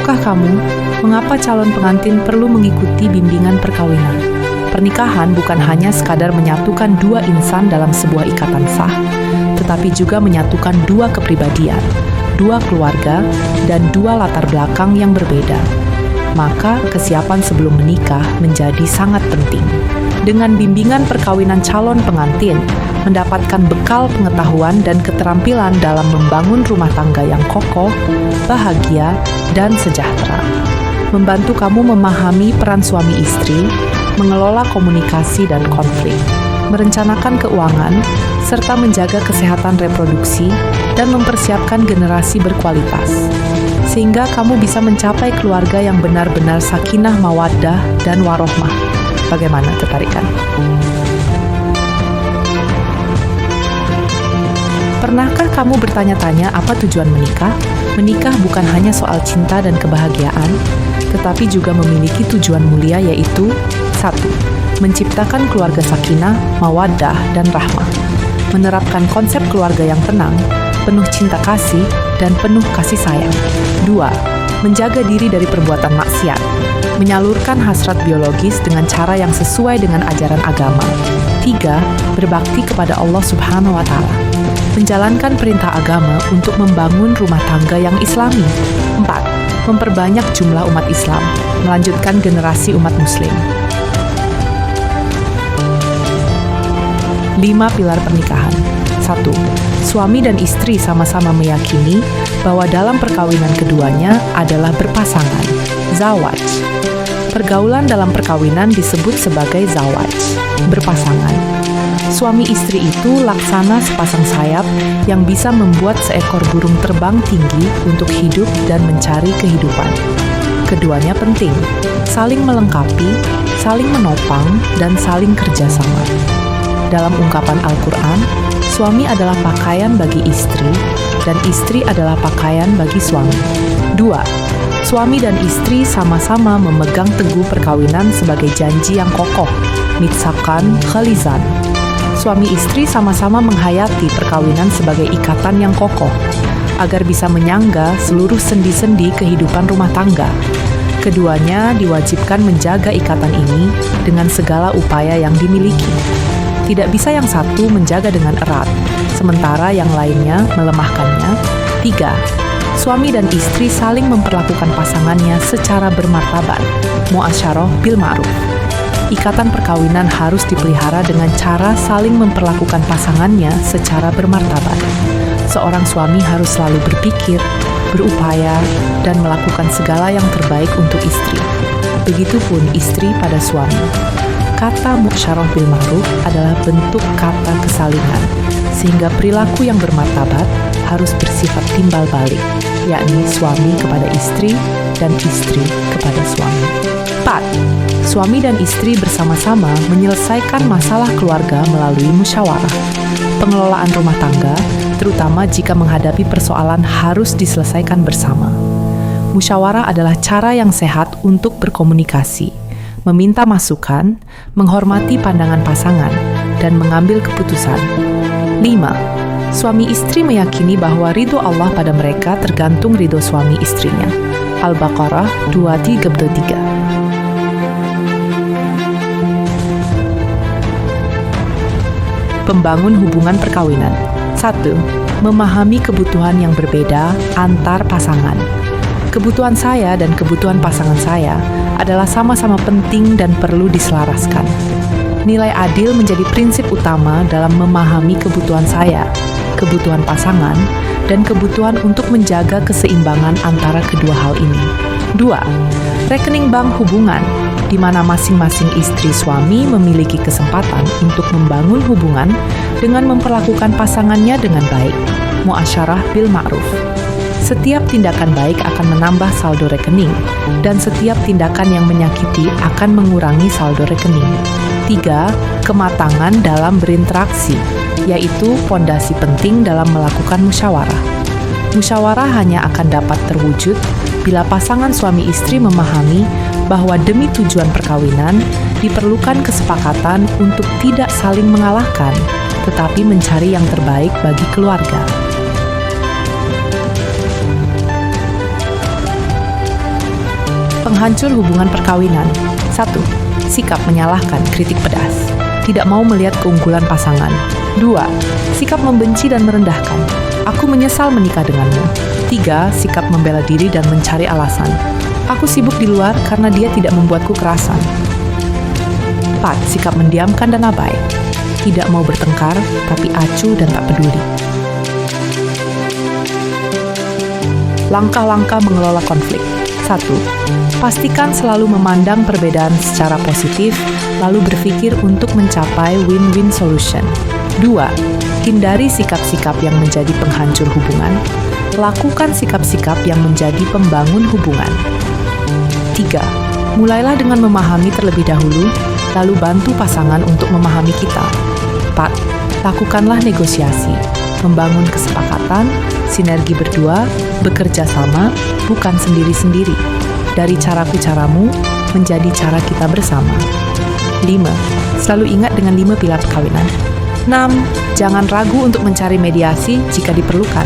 Tahukah kamu mengapa calon pengantin perlu mengikuti bimbingan perkawinan? Pernikahan bukan hanya sekadar menyatukan dua insan dalam sebuah ikatan sah, tetapi juga menyatukan dua kepribadian, dua keluarga, dan dua latar belakang yang berbeda. Maka kesiapan sebelum menikah menjadi sangat penting. Dengan bimbingan perkawinan calon pengantin, mendapatkan bekal pengetahuan dan keterampilan dalam membangun rumah tangga yang kokoh, bahagia, dan sejahtera. Membantu kamu memahami peran suami istri, mengelola komunikasi dan konflik, merencanakan keuangan, serta menjaga kesehatan reproduksi dan mempersiapkan generasi berkualitas. Sehingga kamu bisa mencapai keluarga yang benar-benar sakinah, mawaddah, dan warohmah. Bagaimana, tertarik kan? Pernahkah kamu bertanya-tanya apa tujuan menikah? Menikah bukan hanya soal cinta dan kebahagiaan, tetapi juga memiliki tujuan mulia, yaitu 1. Menciptakan keluarga sakinah, mawaddah, dan rahmah. Menerapkan konsep keluarga yang tenang, penuh cinta kasih, dan penuh kasih sayang. 2. Menjaga diri dari perbuatan maksiat. Menyalurkan hasrat biologis dengan cara yang sesuai dengan ajaran agama. 3. Berbakti kepada Allah Subhanahu wa Ta'ala. Menjalankan perintah agama untuk membangun rumah tangga yang islami. 4. Memperbanyak jumlah umat Islam, melanjutkan generasi umat Muslim. 5 pilar pernikahan. 1. Suami dan istri sama-sama meyakini bahwa dalam perkawinan keduanya adalah berpasangan, zawaj. Pergaulan dalam perkawinan disebut sebagai zawaj, berpasangan. Suami istri itu laksana sepasang sayap yang bisa membuat seekor burung terbang tinggi untuk hidup dan mencari kehidupan. Keduanya penting, saling melengkapi, saling menopang, dan saling kerjasama. Dalam ungkapan Al-Quran, suami adalah pakaian bagi istri, dan istri adalah pakaian bagi suami. 2. Suami dan istri sama-sama memegang teguh perkawinan sebagai janji yang kokoh, mitsakan khalizan. Suami istri sama-sama menghayati perkawinan sebagai ikatan yang kokoh, agar bisa menyangga seluruh sendi-sendi kehidupan rumah tangga. Keduanya diwajibkan menjaga ikatan ini dengan segala upaya yang dimiliki. Tidak bisa yang satu menjaga dengan erat, sementara yang lainnya melemahkannya. 3. Suami dan istri saling memperlakukan pasangannya secara bermartabat, muasyarah bil ma'ruf. Ikatan perkawinan harus dipelihara dengan cara saling memperlakukan pasangannya secara bermartabat. Seorang suami harus selalu berpikir, berupaya, dan melakukan segala yang terbaik untuk istri. Begitupun istri pada suami. Kata muasyarah bil ma'ruf adalah bentuk kata kesalingan, sehingga perilaku yang bermartabat harus bersifat timbal balik, yakni suami kepada istri dan istri kepada suami. 4. Suami dan istri bersama-sama menyelesaikan masalah keluarga melalui musyawarah. Pengelolaan rumah tangga, terutama jika menghadapi persoalan, harus diselesaikan bersama. Musyawarah adalah cara yang sehat untuk berkomunikasi, meminta masukan, menghormati pandangan pasangan, dan mengambil keputusan. 5. Suami istri meyakini bahwa ridho Allah pada mereka tergantung ridho suami istrinya. Al-Baqarah 2:33. Membangun hubungan perkawinan. 1. Memahami kebutuhan yang berbeda antar pasangan. Kebutuhan saya dan kebutuhan pasangan saya adalah sama-sama penting dan perlu diselaraskan. Nilai adil menjadi prinsip utama dalam memahami kebutuhan saya, kebutuhan pasangan, dan kebutuhan untuk menjaga keseimbangan antara kedua hal ini. 2. Rekening bank hubungan, di mana masing-masing istri suami memiliki kesempatan untuk membangun hubungan dengan memperlakukan pasangannya dengan baik. Muasyarah bil ma'ruf. Setiap tindakan baik akan menambah saldo rekening, dan setiap tindakan yang menyakiti akan mengurangi saldo rekening. 3. Kematangan dalam berinteraksi, yaitu pondasi penting dalam melakukan musyawarah. Musyawarah hanya akan dapat terwujud bila pasangan suami istri memahami bahwa demi tujuan perkawinan diperlukan kesepakatan untuk tidak saling mengalahkan, tetapi mencari yang terbaik bagi keluarga. Penghancur hubungan perkawinan. 1. Sikap menyalahkan, kritik pedas. Tidak mau melihat keunggulan pasangan. 2. Sikap membenci dan merendahkan. Aku menyesal menikah denganmu. 3. Sikap membela diri dan mencari alasan. Aku sibuk di luar karena dia tidak membuatku kerasan. 4. Sikap mendiamkan dan abai. Tidak mau bertengkar, tapi acuh dan tak peduli. Langkah-langkah mengelola konflik. 1. Pastikan selalu memandang perbedaan secara positif, lalu berpikir untuk mencapai win-win solution. 2. Hindari sikap-sikap yang menjadi penghancur hubungan. Lakukan sikap-sikap yang menjadi pembangun hubungan. 3. Mulailah dengan memahami terlebih dahulu, lalu bantu pasangan untuk memahami kita. 4. Lakukanlah negosiasi, membangun kesepakatan, sinergi berdua, bekerja sama, bukan sendiri-sendiri. Dari caraku caramu, menjadi cara kita bersama. 5. Selalu ingat dengan 5 pilar perkawinan. 6. Jangan ragu untuk mencari mediasi jika diperlukan.